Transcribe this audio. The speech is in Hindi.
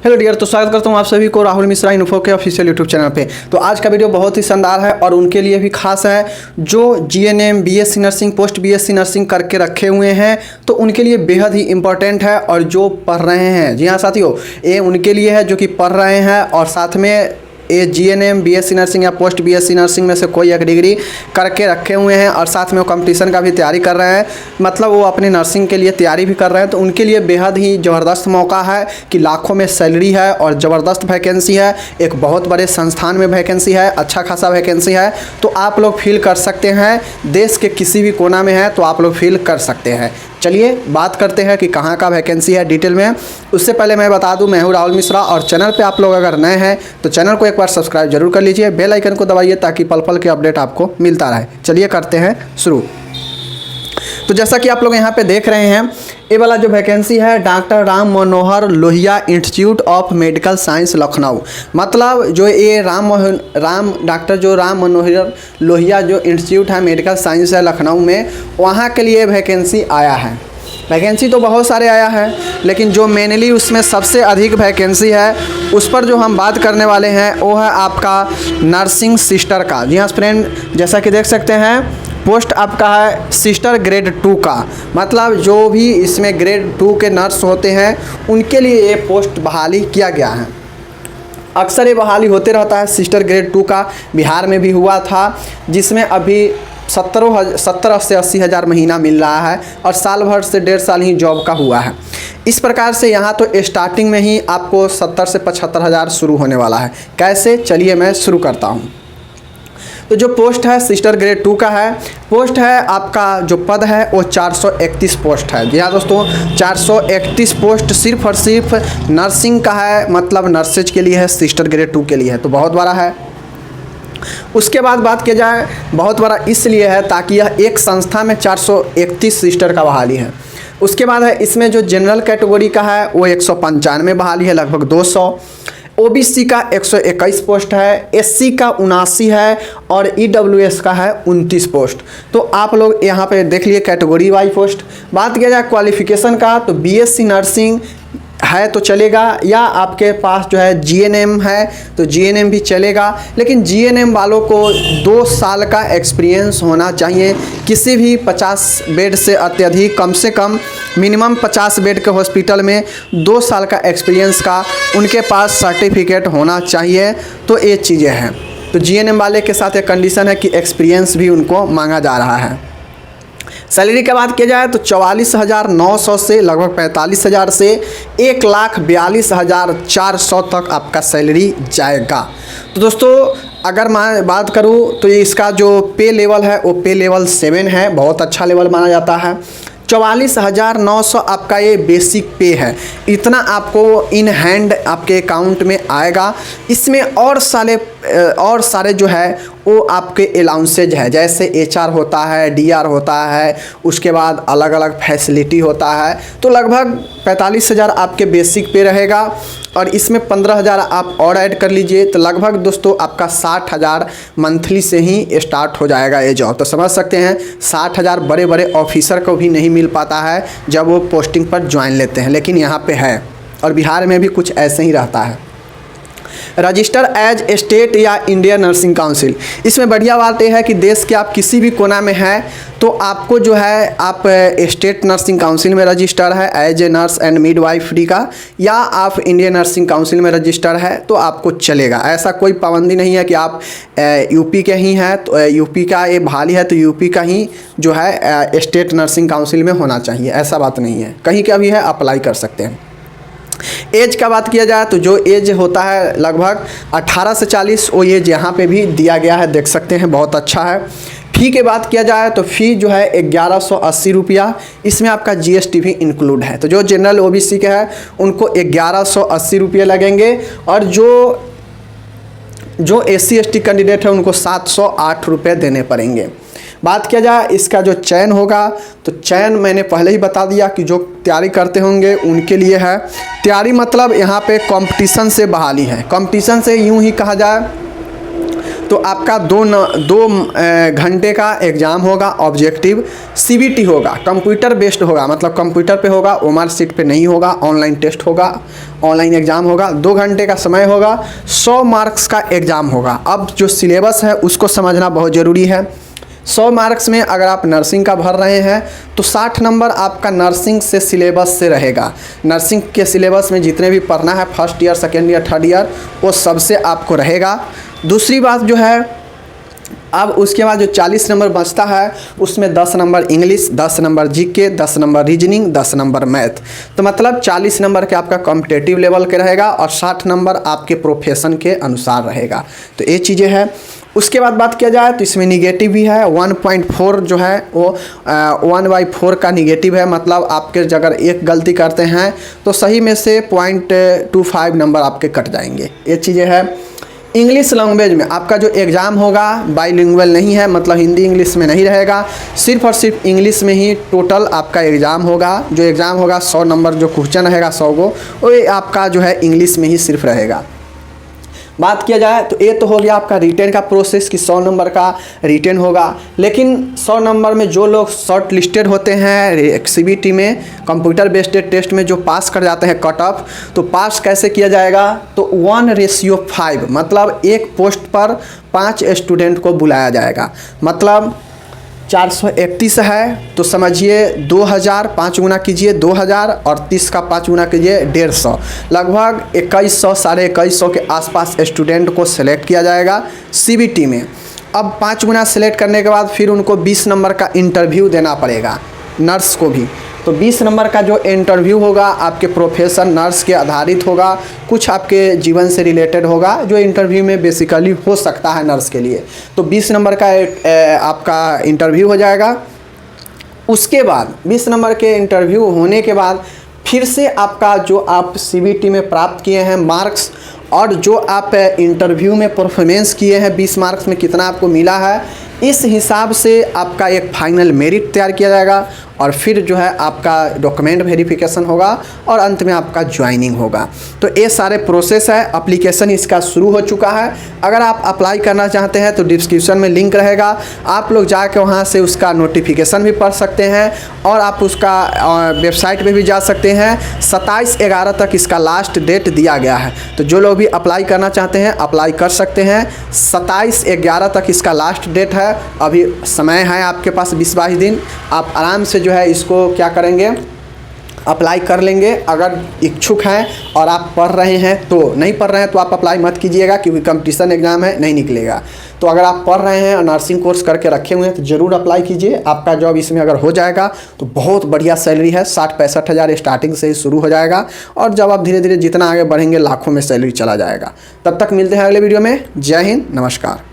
हेलो डियर, तो स्वागत करता हूँ आप सभी को राहुल मिश्रा इन्फो के ऑफिशियल यूट्यूब चैनल पे। तो आज का वीडियो बहुत ही शानदार है और उनके लिए भी खास है जो GNM BSc nursing post BSc nursing करके रखे हुए हैं, तो उनके लिए बेहद ही इंपॉर्टेंट है। और जो पढ़ रहे हैं, जी हाँ साथियों, ये उनके लिए है जो कि पढ़ रहे हैं और साथ में ये जीएनएम बीएससी नर्सिंग या पोस्ट बीएससी नर्सिंग में से कोई एक डिग्री करके रखे हुए हैं और साथ में वो कंपटीशन का भी तैयारी कर रहे हैं, मतलब वो अपनी नर्सिंग के लिए तैयारी भी कर रहे हैं। तो उनके लिए बेहद ही ज़बरदस्त मौका है कि लाखों में सैलरी है और ज़बरदस्त वैकेंसी है। एक बहुत बड़े संस्थान में वैकेंसी है, अच्छा खासा वैकेंसी है। तो आप लोग फील कर सकते हैं, देश के किसी भी कोना में है तो आप लोग फील कर सकते हैं। चलिए बात करते हैं कि कहाँ का वैकेंसी है डिटेल में। उससे पहले मैं बता दूं, मैं हूं राहुल मिश्रा और चैनल पे आप लोग अगर नए हैं तो चैनल को एक बार सब्सक्राइब जरूर कर लीजिए, बेल आइकन को दबाइए ताकि पल पल के अपडेट आपको मिलता रहे। चलिए करते हैं शुरू। तो जैसा कि आप लोग यहाँ पे देख रहे हैं, ये वाला जो वैकेंसी है doctor Ram Manohar Lohia institute of medical science Lucknow, मतलब जो ये डॉक्टर जो राम मनोहर लोहिया जो इंस्टीट्यूट है मेडिकल साइंस है लखनऊ में, वहाँ के लिए वैकेंसी आया है। वैकेंसी तो बहुत सारे आया है, लेकिन जो मेनली उसमें सबसे अधिक वैकेंसी है उस पर जो हम बात करने वाले हैं वो है आपका नर्सिंग सिस्टर का। जी हाँ फ्रेंड, जैसा कि देख सकते हैं पोस्ट आपका है सिस्टर ग्रेड 2 का, मतलब जो भी इसमें ग्रेड 2 के नर्स होते हैं उनके लिए ये पोस्ट बहाली किया गया है। अक्सर ये बहाली होते रहता है। सिस्टर ग्रेड 2 का बिहार में भी हुआ था, जिसमें अभी 70 से 80 हज़ार महीना मिल रहा है और साल भर से 1.5 साल ही जॉब का हुआ है। इस प्रकार से यहाँ तो स्टार्टिंग में ही आपको 70 से 75 हज़ार शुरू होने वाला है। कैसे, चलिए मैं शुरू करता हूँ। तो जो पोस्ट है सिस्टर ग्रेड 2 का है, पोस्ट है आपका जो पद है वो 431 पोस्ट है। जी हाँ दोस्तों, 431 पोस्ट सिर्फ और सिर्फ नर्सिंग का है, मतलब नर्सेज के लिए है, सिस्टर ग्रेड 2 के लिए है, तो बहुत बड़ा है। उसके बाद बात किया जाए, बहुत बड़ा इसलिए है ताकि यह एक संस्था में 431 सिस्टर का बहाली है। उसके बाद है इसमें जो जनरल कैटेगरी का है वो 195 बहाली है, लगभग 200। ओबीसी का 121 पोस्ट है, एससी का 79 है और ईडब्ल्यूएस का है 29 पोस्ट। तो आप लोग यहाँ पे देख लिए कैटेगरी वाइज पोस्ट। बात किया जाए क्वालिफिकेशन का, तो बीएससी नर्सिंग है तो चलेगा, या आपके पास जो है जीएनएम है तो जीएनएम भी चलेगा, लेकिन जीएनएम वालों को 2 साल का एक्सपीरियंस होना चाहिए। किसी भी 50 बेड से अत्यधिक, कम से कम मिनिमम 50 बेड के हॉस्पिटल में 2 साल का एक्सपीरियंस का उनके पास सर्टिफिकेट होना चाहिए। तो ये चीज़ें हैं। तो जीएनएम वाले के साथ एक कंडीशन है कि एक्सपीरियंस भी उनको मांगा जा रहा है। सैलरी की बात किया जाए तो 44,900 से लगभग 45,000 से 1,42,400 तक आपका सैलरी जाएगा। तो दोस्तों अगर मैं बात करूं तो इसका जो पे लेवल है वो पे लेवल 7 है, बहुत अच्छा लेवल माना जाता है। 44,900 आपका ये बेसिक पे है, इतना आपको इन हैंड आपके अकाउंट में आएगा। इसमें और सारे जो है वो आपके अलाउंसेज है, जैसे एचआर होता है, डीआर होता है, उसके बाद अलग अलग फैसिलिटी होता है। तो लगभग 45,000 आपके बेसिक पे रहेगा और इसमें 15,000 आप और ऐड कर लीजिए, तो लगभग दोस्तों आपका 60,000 मंथली से ही स्टार्ट हो जाएगा ये जॉब। तो समझ सकते हैं 60,000 बड़े बड़े ऑफिसर को भी नहीं मिल पाता है जब वो पोस्टिंग पर ज्वाइन लेते हैं, लेकिन यहाँ पे है। और बिहार में भी कुछ ऐसे ही रहता है। रजिस्टर एज स्टेट या इंडियन नर्सिंग काउंसिल, इसमें बढ़िया बात यह है कि देश के आप किसी भी कोना में हैं तो आपको जो है आप स्टेट नर्सिंग काउंसिल में रजिस्टर है as a nurse and midwifery का, या आप इंडियन नर्सिंग काउंसिल में रजिस्टर है तो आपको चलेगा। ऐसा कोई पाबंदी नहीं है कि आप यूपी के ही हैं तो यूपी का ये बहाली है तो यूपी का ही जो है स्टेट नर्सिंग काउंसिल में होना चाहिए, ऐसा बात नहीं है। कहीं का भी है अप्लाई कर सकते हैं। एज का बात किया जाए तो जो एज होता है लगभग 18 से 40, वो एज यहाँ पे भी दिया गया है, देख सकते हैं, बहुत अच्छा है। फ़ी की बात किया जाए तो फ़ी जो है 1180 रुपया, इसमें आपका जीएसटी भी इंक्लूड है। तो जो जनरल ओबीसी के है उनको 1180 रुपये लगेंगे और जो एससी एसटी कैंडिडेट है उनको 708 रुपये देने पड़ेंगे। बात किया जाए इसका जो चयन होगा, तो चयन मैंने पहले ही बता दिया कि जो तैयारी करते होंगे उनके लिए है। तैयारी मतलब यहाँ पे कंपटीशन से बहाली है। कंपटीशन से यूँ ही कहा जाए तो आपका 2 घंटे का एग्ज़ाम होगा। ऑब्जेक्टिव CBT होगा, कंप्यूटर बेस्ड होगा, मतलब कंप्यूटर पे होगा, ओमआर सीट पे नहीं होगा। ऑनलाइन टेस्ट होगा, ऑनलाइन एग्ज़ाम होगा। 2 घंटे का समय होगा, 100 मार्क्स का एग्ज़ाम होगा। अब जो सिलेबस है उसको समझना बहुत ज़रूरी है। 100 मार्क्स में अगर आप नर्सिंग का भर रहे हैं तो 60 नंबर आपका नर्सिंग से सिलेबस से रहेगा। नर्सिंग के सिलेबस में जितने भी पढ़ना है, first year, second year, third year, वो सबसे आपको रहेगा। दूसरी बात जो है, अब उसके बाद जो 40 नंबर बचता है उसमें 10 number English, 10 number GK, 10 number reasoning, 10 number math. तो मतलब 40 नंबर के आपका कॉम्पिटिटिव लेवल के रहेगा और 60 नंबर आपके प्रोफेशन के अनुसार रहेगा। तो ये चीज़ें हैं। उसके बाद बात किया जाए तो इसमें निगेटिव भी है। 1.4 जो है वो 1/4 का निगेटिव है, मतलब आपके अगर एक गलती करते हैं तो सही में से 0.25 नंबर आपके कट जाएंगे। ये चीज़ें हैं। इंग्लिश लैंग्वेज में आपका जो एग्ज़ाम होगा बाइलिंगुअल नहीं है, मतलब हिंदी इंग्लिश में नहीं रहेगा, सिर्फ और सिर्फ इंग्लिश में ही टोटल आपका एग्ज़ाम होगा। जो एग्ज़ाम होगा 100 नंबर जो क्वेश्चन रहेगा 100 को, वो आपका जो है इंग्लिश में ही सिर्फ रहेगा। बात किया जाए तो ये तो हो गया आपका रिटेन का प्रोसेस कि 100 नंबर का रिटेन होगा। लेकिन 100 नंबर में जो लोग शॉर्ट लिस्टेड होते हैं CBT में, कंप्यूटर बेस्ड टेस्ट में जो पास कर जाते हैं कट ऑफ, तो पास कैसे किया जाएगा? तो 1:5, मतलब एक पोस्ट पर 5 स्टूडेंट को बुलाया जाएगा। मतलब 431 है तो समझिए 2000 5 गुना कीजिए 2000 और 30 का 5 गुना कीजिए 150, लगभग 2100 साढ़े 2100 के आसपास स्टूडेंट को सेलेक्ट किया जाएगा CBT में। अब 5 गुना सेलेक्ट करने के बाद फिर उनको 20 नंबर का इंटरव्यू देना पड़ेगा, नर्स को भी। तो 20 नंबर का जो इंटरव्यू होगा आपके प्रोफेशन नर्स के आधारित होगा, कुछ आपके जीवन से रिलेटेड होगा, जो इंटरव्यू में बेसिकली हो सकता है नर्स के लिए। तो 20 नंबर का आपका इंटरव्यू हो जाएगा। उसके बाद 20 नंबर के इंटरव्यू होने के बाद फिर से आपका जो आप CBT में प्राप्त किए हैं मार्क्स और जो आप इंटरव्यू में परफॉर्मेंस किए हैं 20 मार्क्स में कितना आपको मिला है, इस हिसाब से आपका एक फाइनल मेरिट तैयार किया जाएगा और फिर जो है आपका डॉक्यूमेंट वेरिफिकेशन होगा और अंत में आपका ज्वाइनिंग होगा। तो ये सारे प्रोसेस है। एप्लीकेशन इसका शुरू हो चुका है। अगर आप अप्लाई करना चाहते हैं तो डिस्क्रिप्शन में लिंक रहेगा, आप लोग जाके वहाँ से उसका नोटिफिकेशन भी पढ़ सकते हैं और आप उसका वेबसाइट पे भी जा सकते हैं। 27/11 तक इसका लास्ट डेट दिया गया है, तो जो लोग भी अप्लाई करना चाहते हैं अप्लाई कर सकते हैं। 27/11 तक इसका लास्ट डेट है। अभी समय है आपके पास 20-22 दिन, आप आराम से जो है इसको क्या करेंगे, अप्लाई कर लेंगे। अगर इच्छुक हैं और आप पढ़ रहे हैं तो, नहीं पढ़ रहे हैं तो आप अप्लाई मत कीजिएगा क्योंकि कंपटीशन एग्ज़ाम है, नहीं निकलेगा। तो अगर आप पढ़ रहे हैं और नर्सिंग कोर्स करके रखे हुए हैं तो ज़रूर अप्लाई कीजिए। आपका जॉब इसमें अगर हो जाएगा तो बहुत बढ़िया सैलरी है, 60-65 हज़ार स्टार्टिंग से ही शुरू हो जाएगा और जब आप धीरे धीरे जितना आगे बढ़ेंगे लाखों में सैलरी चला जाएगा। तब तक मिलते हैं अगले वीडियो में। जय हिंद, नमस्कार।